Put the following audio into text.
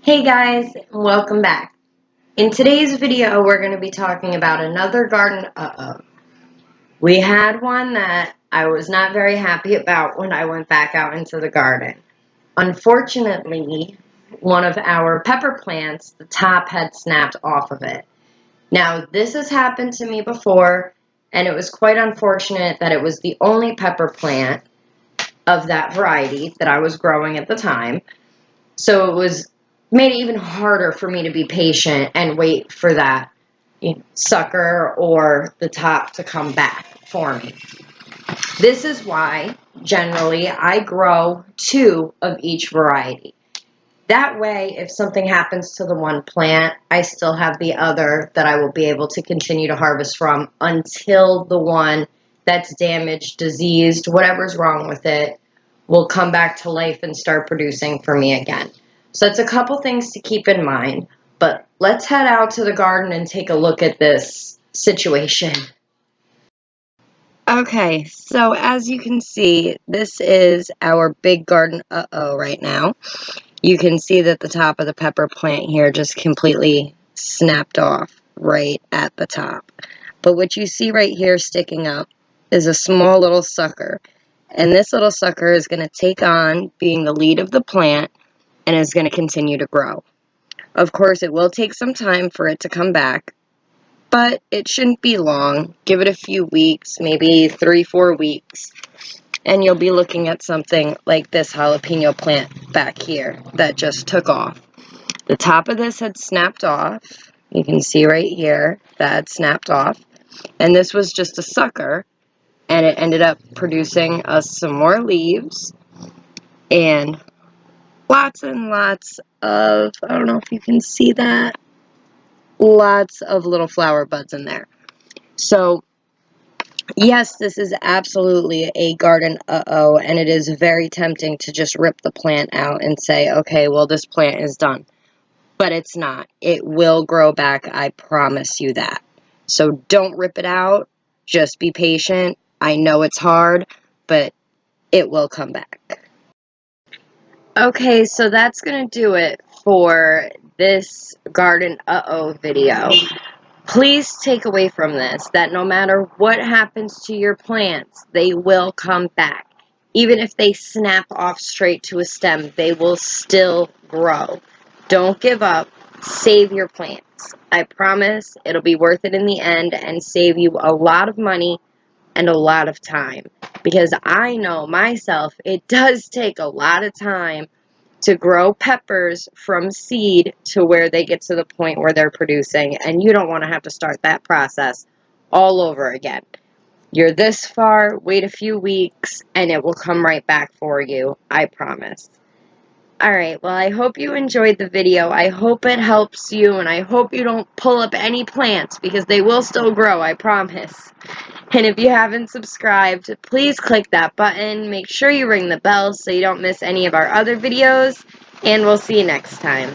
Hey guys, welcome back. In today's video, we're going to be talking about another garden We had one that I was not very happy about when I went back out into the garden. Unfortunately, one of our pepper plants, the top had snapped off of it. Now, this has happened to me before, and it was quite unfortunate that it was the only pepper plant of that variety that I was growing at the time. So made it even harder for me to be patient and wait for that sucker or the top to come back for me. This is why generally I grow 2 of each variety. That way, if something happens to the one plant, I still have the other that I will be able to continue to harvest from until the one that's damaged, diseased, whatever's wrong with it, will come back to life and start producing for me again. So that's a couple things to keep in mind, but let's head out to the garden and take a look at this situation. Okay, so as you can see, this is our big garden right now. You can see that the top of the pepper plant here just completely snapped off right at the top. But what you see right here sticking up is a small little sucker. And this little sucker is going to take on being the lead of the plant and is going to continue to grow. Of course, it will take some time for it to come back, but it shouldn't be long. Give it a few weeks, maybe 3-4 weeks, and you'll be looking at something like this jalapeno plant back here that just took off. The top of this had snapped off. You can see right here that had snapped off. And this was just a sucker, and it ended up producing us some more leaves and lots and lots of, I don't know if you can see that, lots of little flower buds in there. So yes, this is absolutely a garden and it is very tempting to just rip the plant out and say, okay, well, this plant is done. But it's not. It will grow back, I promise you that. So don't rip it out. Just be patient. I know it's hard, but it will come back. Okay, so that's going to do it for this garden video. Please take away from this that no matter what happens to your plants, they will come back. Even if they snap off straight to a stem, they will still grow. Don't give up. Save your plants. I promise it'll be worth it in the end and save you a lot of money and a lot of time. Because I know myself, it does take a lot of time to grow peppers from seed to where they get to the point where they're producing, and you don't want to have to start that process all over again. You're this far, wait a few weeks, and it will come right back for you, I promise. Alright, well, I hope you enjoyed the video. I hope it helps you, and I hope you don't pull up any plants, because they will still grow, I promise. And if you haven't subscribed, please click that button. Make sure you ring the bell so you don't miss any of our other videos. And we'll see you next time.